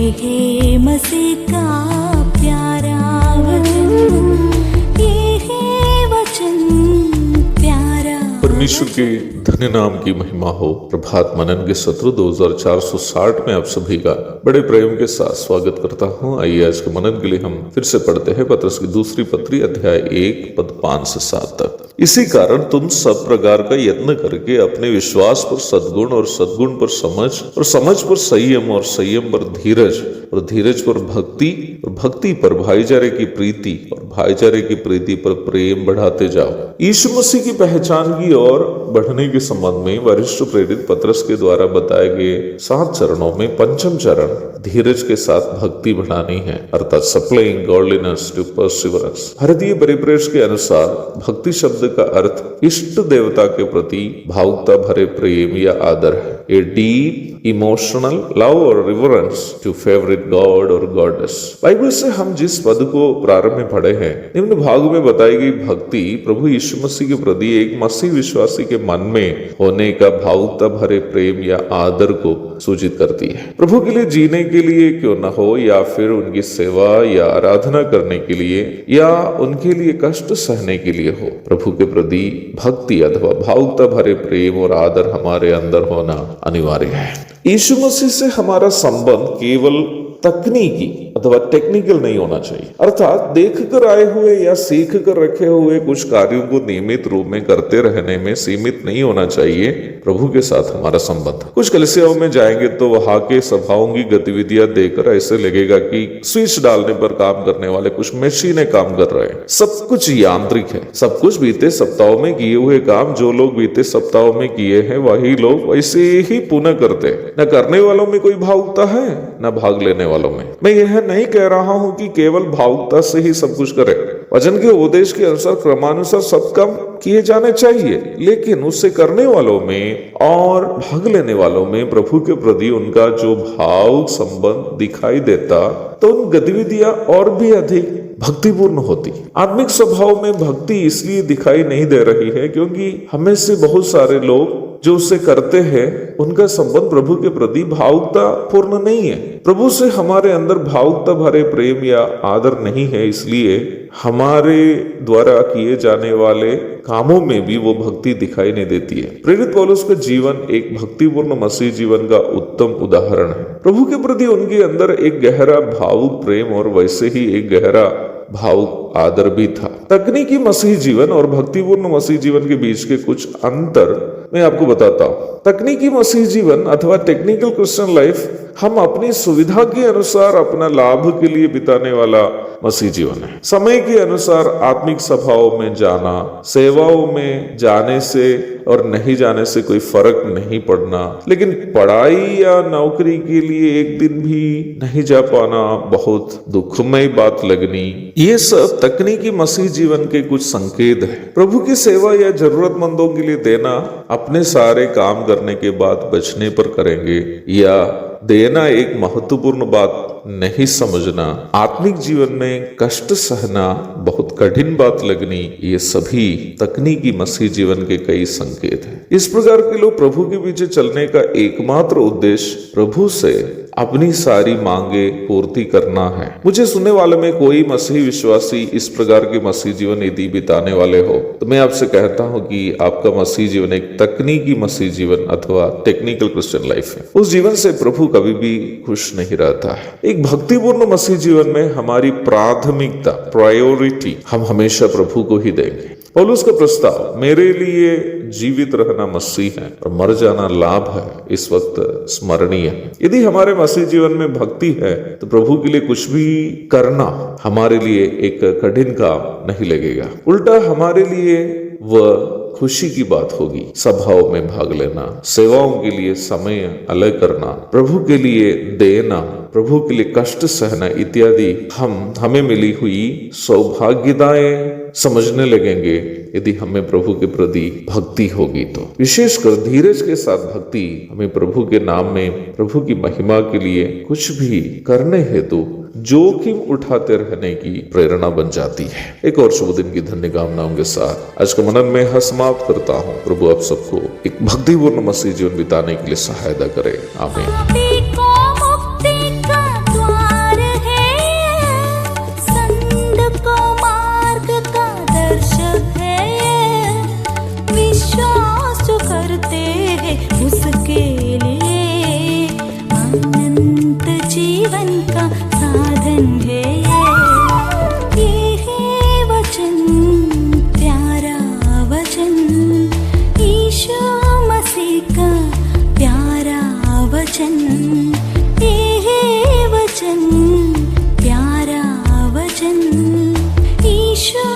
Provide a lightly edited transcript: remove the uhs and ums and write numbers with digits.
है मसीह का प्यारा वचन, ये है वचन प्यारा। परमेश्वर के धन्य नाम की महिमा हो। प्रभात मनन के सत्र 2460 में आप सभी का बड़े प्रेम के साथ स्वागत करता हूँ। आइए आज के मनन के लिए हम फिर से पढ़ते हैं पत्रस की दूसरी पत्री अध्याय 1 पद 5 से 7 तक। इसी कारण तुम सब प्रकार का यत्न करके अपने विश्वास पर सद्गुण और सद्गुण पर समझ और समझ पर संयम और संयम पर धीरज और धीरज पर भक्ति और भक्ति पर भाईचारे की प्रीति और भाईचारे की प्रीति पर प्रेम बढ़ाते जाओ। यीशु मसीह की पहचान की ओर बढ़ने के संबंध में वरिष्ठ प्रेरित पत्रस के द्वारा बताए गए 7 चरणों में पंचम चरण धीरज के साथ भक्ति बढ़ानी है, अर्थात सप्लाइंग गॉडलिनेस टू परसिवरेंस। भारतीय परिप्रेक्ष्य के अनुसार भक्ति शब्द का अर्थ इष्ट देवता के प्रति भावुकता भरे प्रेम या आदर है। ए डीप इमोशनल लव और रिवरेंस टू फेवरेट गॉड और गॉडेस। बाइबल से हम जिस पद को प्रारंभ में पढ़े हैं, निम्न भाग में बताई गई भक्ति प्रभु यीशु मसीह के प्रति एक मसीह विश्वासी के मन में होने का भावुकता भरे प्रेम या आदर को सूचित करती है। प्रभु के लिए जीने के लिए क्यों न हो, या फिर उनकी सेवा या आराधना करने के लिए या उनके लिए कष्ट सहने के लिए हो, प्रभु के प्रति भक्ति अथवा भावुकता भरे प्रेम और आदर हमारे अंदर होना अनिवार्य है। यीशु मसीह से हमारा संबंध केवल तकनीकी अथवा टेक्निकल नहीं होना चाहिए, अर्थात देख कर आए हुए या सीख कर रखे हुए कुछ कार्यों को नियमित रूप में करते रहने में सीमित नहीं होना चाहिए। प्रभु के साथ हमारा संबंध, कुछ कलीसियाओं में जाएंगे तो वहां के सभाओं की गतिविधियां देखकर ऐसे लगेगा कि स्विच डालने पर काम करने वाले कुछ मशीनें काम कर रहे हैं। सब कुछ यांत्रिक है। सब कुछ बीते सप्ताहों में किए हुए काम जो लोग बीते सप्ताहों में किए हैं वही लोग वैसे ही पुनः करते हैं। न करने वालों में कोई भावुकता है न भाग लेने वालों में। मैं यह नहीं कह रहा हूं कि केवल भावुकता से ही सब कुछ करें। वचन के उपदेश के अनुसार क्रमानुसार सब काम किए जाने चाहिए, लेकिन उससे करने वालों में और भाग लेने वालों में प्रभु के प्रति उनका जो भाव संबंध दिखाई देता, तो उन गतिविधियां और भी अधिक भक्तिपूर्ण होती। आत्मिक स्वभाव में भक्ति इसलिए दिखाई नहीं दे रही है क्योंकि हमें से बहुत सारे लोग जो उसे करते हैं उनका संबंध प्रभु के प्रति भावुकता पूर्ण नहीं है। प्रभु से हमारे अंदर भावुकता भरे प्रेम या आदर नहीं है, इसलिए हमारे द्वारा किए जाने वाले कामों में भी वो भक्ति दिखाई नहीं देती है। प्रेरित पौलुस का जीवन एक भक्तिपूर्ण मसीह जीवन का उत्तम उदाहरण है। प्रभु के प्रति उनके अंदर एक गहरा भावुक प्रेम और वैसे ही एक गहरा भावुक आदर भी था। तकनीकी मसीह जीवन और भक्तिपूर्ण मसीह जीवन के बीच के कुछ अंतर मैं आपको बताता हूँ। तकनीकी मसीह जीवन अथवा टेक्निकल क्रिश्चियन लाइफ हम अपनी सुविधा के अनुसार अपना लाभ के लिए बिताने वाला मसीह जीवन है। समय के अनुसार आत्मिक सभाओं में जाना, सेवाओं में जाने से और नहीं जाने से कोई फर्क नहीं पड़ना, लेकिन पढ़ाई या नौकरी के लिए एक दिन भी नहीं जा पाना बहुत दुखमय बात लगनी, ये सब तकनीकी मसीह जीवन के कुछ संकेत है। प्रभु की सेवा या जरूरतमंदों के लिए देना अपने सारे काम करने के बाद बचने पर करेंगे, या देना एक महत्वपूर्ण बात नहीं समझना, आत्मिक जीवन में कष्ट सहना बहुत कठिन बात लगनी, ये सभी तकनीकी मसीह जीवन के कई संकेत हैं। इस प्रकार के लोग प्रभु के पीछे चलने का एकमात्र उद्देश्य प्रभु से अपनी सारी मांगे पूर्ति करना है। मुझे सुनने वाले में कोई मसीह विश्वासी इस प्रकार के मसीह जीवन यदि बिताने वाले हो, तो मैं आपसे कहता हूं कि आपका मसीह जीवन एक तकनीकी मसीह जीवन अथवा टेक्निकल क्रिश्चियन लाइफ है। उस जीवन से प्रभु कभी भी खुश नहीं रहता है। एक भक्तिपूर्ण मसीह जीवन में हमारी प्राथमिकता, प्रायोरिटी, हम हमेशा प्रभु को ही देंगे। पौलुस का प्रस्ताव, मेरे लिए जीवित रहना मसीह है और मर जाना लाभ है, इस वक्त स्मरणीय है। यदि हमारे मसीह जीवन में भक्ति है तो प्रभु के लिए कुछ भी करना हमारे लिए एक कठिन काम नहीं लगेगा। उल्टा हमारे लिए वह खुशी की बात होगी। सभाओं में भाग लेना, सेवाओं के लिए समय अलग करना, प्रभु के लिए देना, प्रभु के लिए कष्ट सहना इत्यादि हमें मिली हुई सौभाग्यताएं समझने लगेंगे यदि हमें प्रभु के प्रति भक्ति होगी। तो विशेषकर धीरज के साथ भक्ति हमें प्रभु के नाम में, प्रभु की महिमा के लिए कुछ भी करने हेतु जोखिम उठाते रहने की प्रेरणा बन जाती है। एक और शुभ दिन की धन्य कामनाओं के साथ आज का मनन में समाप्त करता हूँ। प्रभु आप सबको एक भक्तिपूर्ण मसीह जीवन बिताने के लिए सहायता करे। आमीन। जीवन का साधन है। ये है वचन, प्यारा वचन, यीशु मसीह का प्यारा वचन। ये है वचन, प्यारा वचन, यीशु